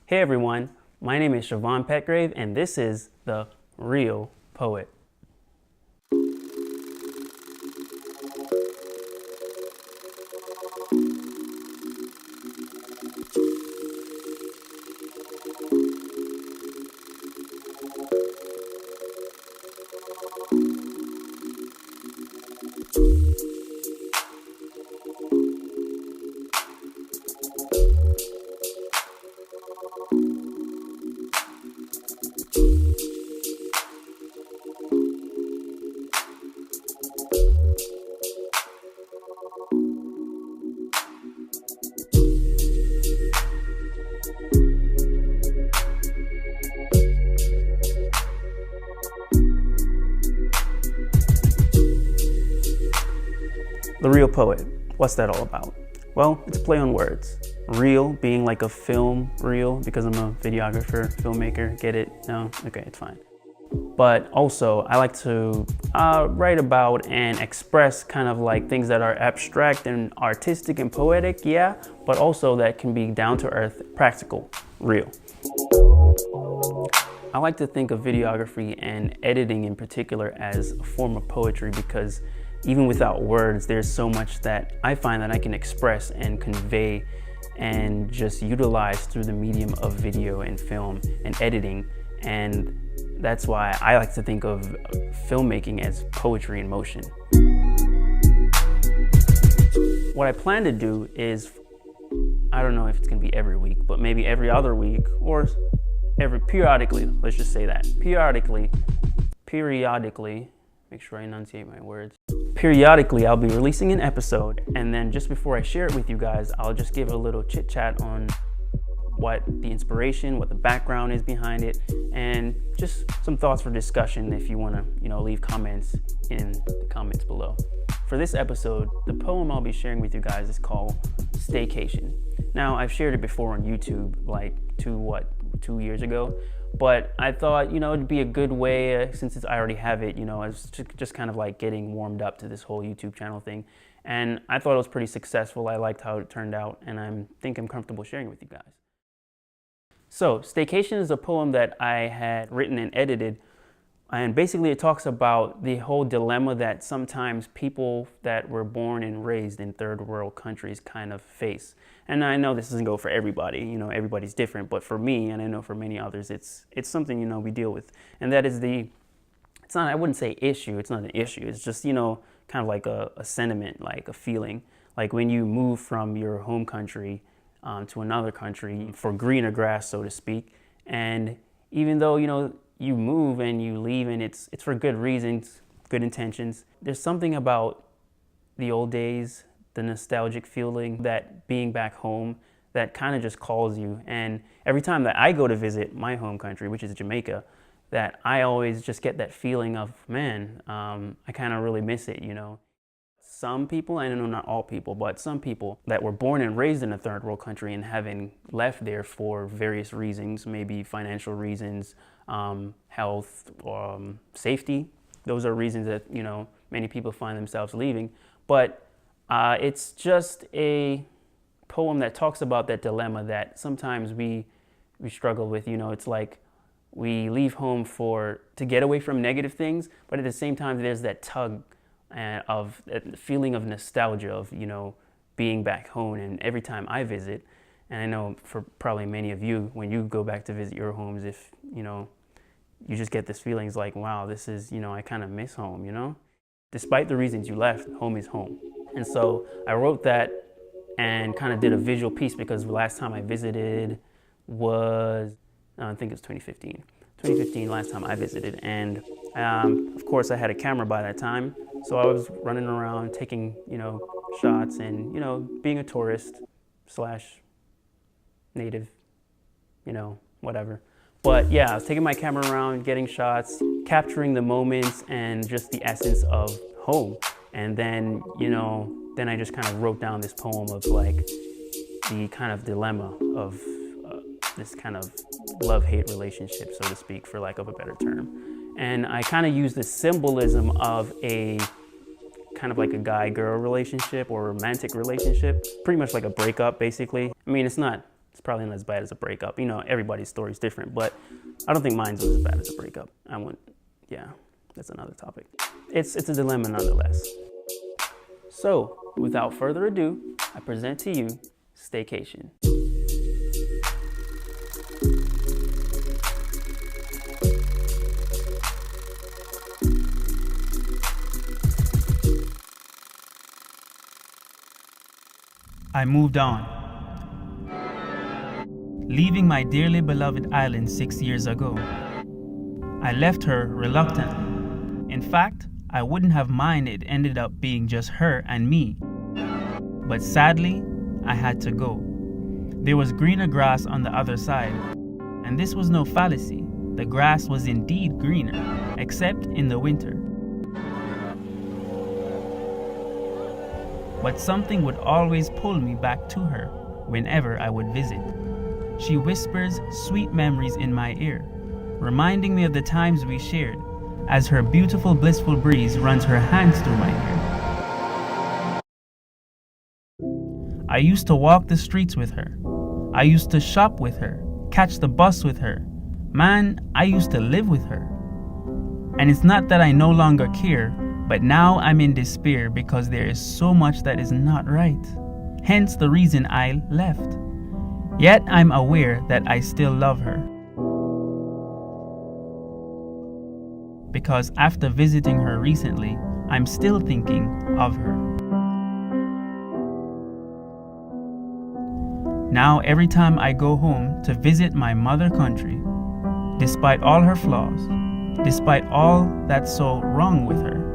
Hey everyone, my name is Siobhan Petgrave and this is The Real Poet. The Real Poet, what's that all about? Well, it's a play on words. Real being like a film reel, because I'm a videographer, filmmaker, get it? No? Okay, it's fine. But also, I like to write about and express kind of like things that are abstract and artistic and poetic, yeah, but also that can be down to earth, practical, real. I like to think of videography and editing in particular as a form of poetry because even without words, there's so much that I find that I can express and convey and just utilize through the medium of video and film and editing. And that's why I like to think of filmmaking as poetry in motion. What I plan to do is, I don't know if it's gonna be every week, but maybe every other week or periodically, let's just say that. Periodically, make sure I enunciate my words. Periodically, I'll be releasing an episode, and then just before I share it with you guys, I'll just give a little chit chat on what the inspiration, what the background is behind it, and just some thoughts for discussion if you want to, leave comments in the comments below. For this episode, the poem I'll be sharing with you guys is called Staycation. Now, I've shared it before on YouTube, like 2 years ago, but I thought, it'd be a good way, since I already have it, I was just kind of like getting warmed up to this whole YouTube channel thing. And I thought it was pretty successful. I liked how it turned out, and I think I'm comfortable sharing it with you guys. So, Staycation is a poem that I had written and edited, and basically it talks about the whole dilemma that sometimes people that were born and raised in third world countries kind of face. And I know this doesn't go for everybody, everybody's different, but for me, and I know for many others, it's something, we deal with. And that is it's not, I wouldn't say issue, it's not an issue, it's just, kind of like a sentiment, like a feeling. Like when you move from your home country to another country for greener grass, so to speak, and even though, you move and you leave and it's for good reasons, good intentions, there's something about the old days, the nostalgic feeling, that being back home, that kind of just calls you. And every time that I go to visit my home country, which is Jamaica, that I always just get that feeling of, man, I kind of really miss it, Some people, I know not all people, but some people that were born and raised in a third world country and having left there for various reasons, maybe financial reasons, health, safety, those are reasons that, many people find themselves leaving. But it's just a poem that talks about that dilemma that sometimes we struggle with. It's like we leave home to get away from negative things, but at the same time there's that tug of that feeling of nostalgia of being back home. And every time I visit, and I know for probably many of you, when you go back to visit your homes, if you just get this feeling, like, wow, this is, I kind of miss home, despite the reasons you left, home is home. And so I wrote that and kind of did a visual piece, because the last time I visited was, I think it was 2015. 2015, last time I visited. And of course I had a camera by that time. So I was running around taking, shots and, being a tourist / native, whatever. But yeah, I was taking my camera around, getting shots, capturing the moments and just the essence of home. And then, then I just kind of wrote down this poem of like the kind of dilemma of this kind of love-hate relationship, so to speak, for lack of a better term. And I kind of use the symbolism of a kind of like a guy-girl relationship or romantic relationship, pretty much like a breakup, basically. I mean, it's not It's probably not as bad as a breakup. You know, everybody's story is different, but I don't think mine's was as bad as a breakup. Yeah, that's another topic. It's a dilemma nonetheless. So, without further ado, I present to you Staycation. I moved on, leaving my dearly beloved island 6 years ago. I left her reluctantly. In fact, I wouldn't have minded it ended up being just her and me. But sadly, I had to go. There was greener grass on the other side, and this was no fallacy. The grass was indeed greener, except in the winter. But something would always pull me back to her whenever I would visit. She whispers sweet memories in my ear, reminding me of the times we shared, as her beautiful, blissful breeze runs her hands through my hair. I used to walk the streets with her. I used to shop with her, catch the bus with her. Man, I used to live with her. And it's not that I no longer care, but now I'm in despair because there is so much that is not right. Hence the reason I left. Yet I'm aware that I still love her. Because after visiting her recently, I'm still thinking of her. Now every time I go home to visit my mother country, despite all her flaws, despite all that's so wrong with her,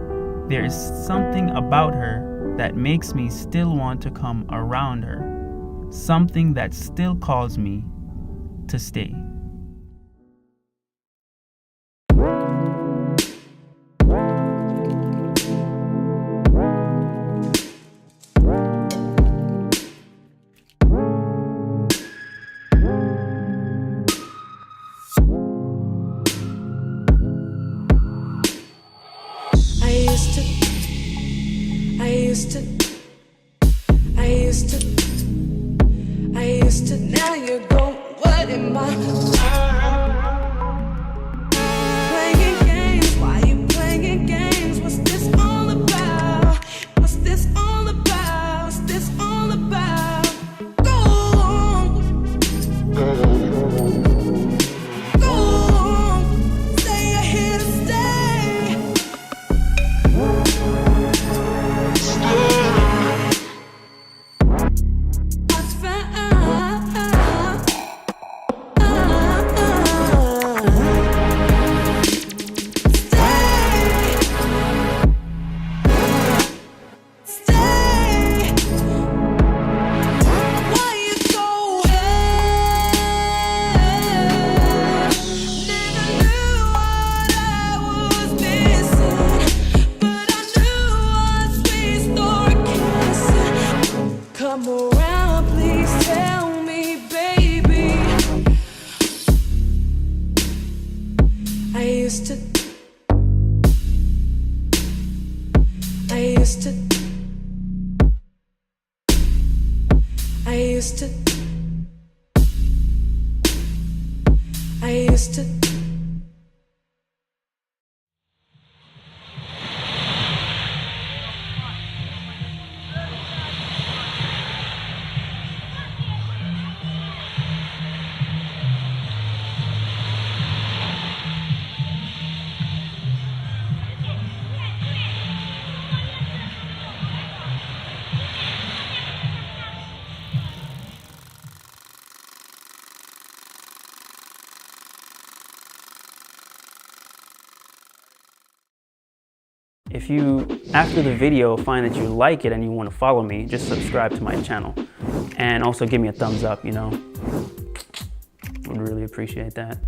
there is something about her that makes me still want to come around her. Something that still calls me to stay. I used to, now you're gone, what am I? Playing games, why you playing games? What's this all about? What's this all about? What's this all about? Go on. Go on. Say you're here to stay. Come around, please tell me, baby. I used to I used to If you, after the video, find that you like it and you want to follow me, just subscribe to my channel. And also give me a thumbs up, you know. Would really appreciate that.